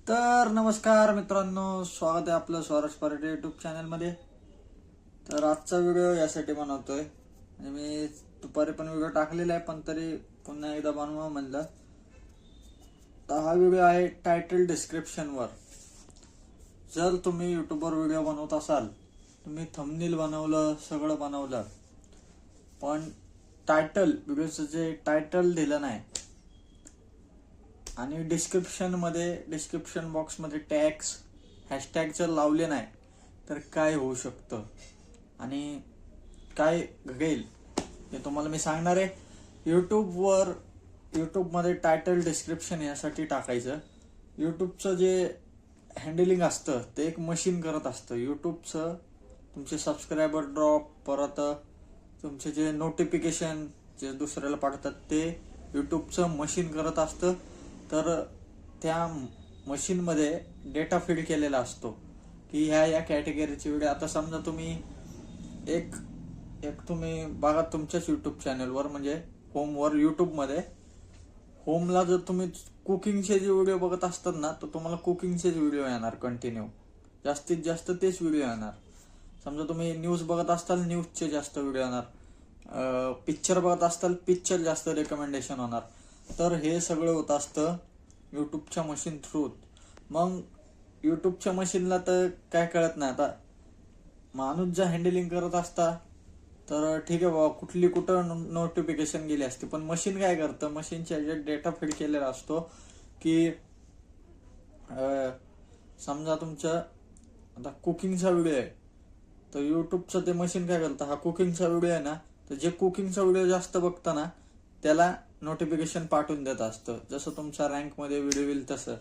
तर नमस्कार मित्रांनो, स्वागत आहे आपलं स्वराज पराठे युट्यूब चॅनलमध्ये. तर आजचा व्हिडिओ यासाठी बनवतोय, म्हणजे मी दुपारी पण व्हिडिओ टाकलेला आहे, पण तरी पुन्हा एकदा बनवा म्हणलं. तर हा व्हिडिओ आहे टायटल डिस्क्रिप्शनवर. जर तुम्ही युट्यूबवर व्हिडिओ बनवत असाल, तुम्ही थंबनेल बनवलं, सगळं बनवलं, पण व्हिडिओचं जे टायटल दिलं नाही आणि डिस्क्रिप्शन बॉक्समध्ये टॅग्स हॅशटॅग जर लावले नाही तर काय होऊ शकतं आणि काय घडेल हे तुम्हाला मी सांगणार आहे. यूट्यूबमध्ये टायटल डिस्क्रिप्शन यासाठी टाकायचं. यूट्यूबचं जे हँडलिंग असतं ते एक मशीन करत असतं. यूट्यूबचं तुमचे सबस्क्रायबर ड्रॉप, परत तुमचे जे नोटिफिकेशन जे दुसऱ्याला पाठवतात ते यूट्यूबचं मशीन करत असतं. तर त्या मशीनमध्ये डेटा फीड केलेला असतो की ह्या कॅटेगरीची व्हिडिओ. आता समजा तुम्ही एक तुम्ही बघा तुमच्याच युट्यूब चॅनलवर, म्हणजे होमवर, युट्यूबमध्ये होमला जर तुम्ही कुकिंगचे जे व्हिडिओ बघत असतात ना, तर तुम्हाला कुकिंगचेच व्हिडिओ येणार कंटिन्यू, जास्तीत जास्त तेच व्हिडिओ येणार. समजा तुम्ही न्यूज बघत असताल, न्यूजचे जास्त व्हिडिओ येणार. पिक्चर बघत असताल, पिक्चर जास्त रेकमेंडेशन होणार. तर हे सगळं होत असतं यूट्यूबच्या मशीन थ्रू. मग यूट्यूबच्या मशीनला तर काय कळत नाही. आता माणूस जर हँडलिंग करत असता तर ठीक आहे बाबा, कुठं नोटिफिकेशन गेली असते, पण मशीन काय करतं, मशीनच्या ह्याच्यात डेटा फीड केलेला असतो की समजा तुमचं आता कुकिंगचा व्हिडिओ आहे, तर युट्यूबचं ते मशीन काय करतं, हा कुकिंगचा व्हिडिओ आहे ना, तर जे कुकिंगचा व्हिडिओ जास्त बघतं ना त्याला नोटिफिकेशन पाठवून देत असतं. जसं तुमच्या रँकमध्ये व्हिडिओ येईल तसं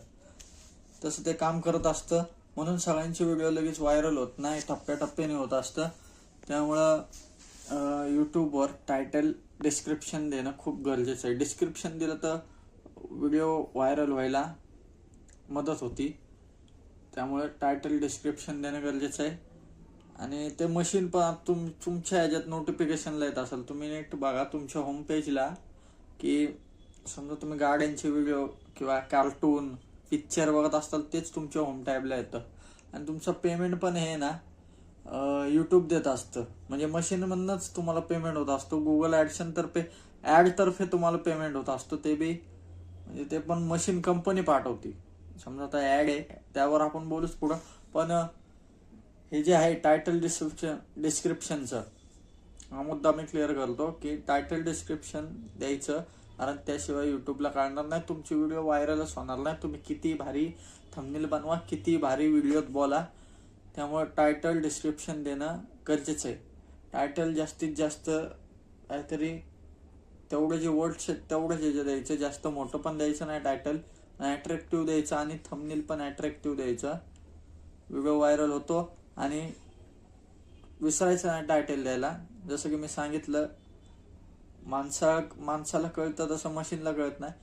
ते काम करत असतं. म्हणून सगळ्यांचे व्हिडिओ लगेच व्हायरल होत नाही, टप्प्याटप्प्याने होत असतं. त्यामुळं यूट्यूबवर टायटल डिस्क्रिप्शन देणं खूप गरजेचं आहे. डिस्क्रिप्शन दिलं तर व्हिडिओ व्हायरल व्हायला मदत होती. त्यामुळे टायटल डिस्क्रिप्शन देणं गरजेचं आहे. आणि ते मशीन पण तुमच्या ह्याच्यात नोटिफिकेशनला येत असेल, तुम्ही नीट बघा तुमच्या होम पेजला, की समजा तुम्ही गाड्यांचे व्हिडिओ किंवा कार्टून, पिक्चर बघत असताल, तेच तुमच्या होम टॅबला येतं. आणि तुमचं पेमेंट पण हे ना यूट्यूब देत असतं, म्हणजे मशीनमधनंच तुम्हाला पेमेंट होत असतो. गुगल ॲडतर्फे तुम्हाला पेमेंट होत असतो. ते बी म्हणजे ते पण मशीन कंपनी पाठवते. समजा आता ॲड आहे, त्यावर आपण बोलूच पुढं. पण हे जे आहे टायटल डिस्क्रिप्शनचं, हा मुद्दा मी क्लिअर करतो की टायटल डिस्क्रिप्शन द्यायचं, कारण त्याशिवाय युट्यूबला कळणार नाही, तुमची व्हिडिओ व्हायरलच होणार नाही. तुम्ही किती भारी थंबनेल बनवा, किती भारी व्हिडिओत बोला, त्यामुळे टायटल डिस्क्रिप्शन देणं गरजेचं आहे. टायटल जास्तीत जास्त काहीतरी तेवढे जे वर्ड्स आहेत तेवढं जे द्यायचं, जास्त मोठं पण द्यायचं नाही. टायटल अट्रॅक्टिव्ह द्यायचं आणि थंबनेल पण अट्रॅक्टिव्ह द्यायचं. व्हिडिओ व्हायरल होतो. आणि विसरायचं नाही टायटल द्यायला. जसं की मी सांगितलं, माणसाला कळतं तसं मशीनला कळत नाही.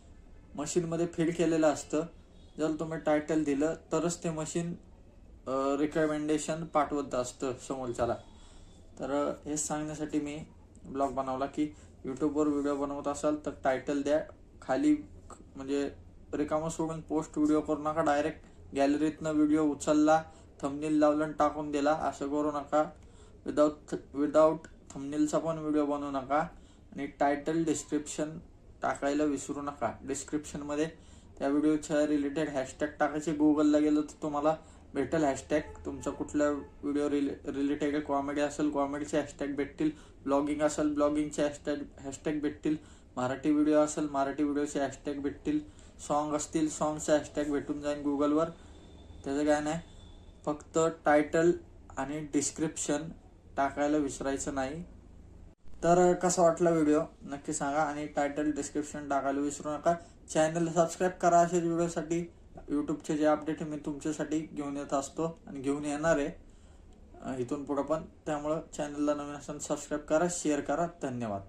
मशीनमध्ये फीड केलेलं असतं. जर तुम्ही टायटल दिलं तरच ते मशीन रिकमेंडेशन पाठवत असतं समोरच्याला. तर हेच सांगण्यासाठी मी ब्लॉग बनवला की यूट्यूबवर व्हिडिओ बनवत असाल तर टायटल द्या खाली, म्हणजे रिकामं सोडून पोस्ट व्हिडिओ करू नका. डायरेक्ट गॅलरीतनं व्हिडिओ उचलला, थंबनेल लावलं आणि टाकून दिला, असं करू नका. विदाऊट थंबनेलचा पण व्हिडिओ बनवू नका. आणि टायटल डिस्क्रिप्शन टाकायला विसरू नका. डिस्क्रिप्शनमध्ये त्या व्हिडिओच्या रिलेटेड हॅशटॅग टाकायचे. गुगलला गेलं तर तुम्हाला भेटेल हॅशटॅग. तुमचा कुठल्या व्हिडिओ रिलेटेड, कॉमेडी असेल कॉमेडीचे हॅशटॅग भेटतील, ब्लॉगिंग असेल ब्लॉगिंगचे हॅशटॅग भेटतील, मराठी व्हिडिओ असेल मराठी व्हिडिओचे हॅशटॅग भेटतील, सॉन्ग असतील सॉन्गचे हॅशटॅग भेटून जाईल गुगलवर. त्याचं काय नाही, फक्त टायटल आणि डिस्क्रिप्शन टाकायला विसरायचं नाही. तर कसा वाटला व्हिडिओ नक्की सांगा आणि टायटल डिस्क्रिप्शन टाकायला विसरू नका. चॅनलला सबस्क्राईब करा अशाच व्हिडिओसाठी. यूट्यूबचे जे अपडेट मी तुमच्यासाठी घेऊन येत असतो आणि घेऊन येणार आहे इथून पुढं पण. त्यामुळं चॅनलला नवीन असेल सबस्क्राईब करा, शेअर करा. धन्यवाद.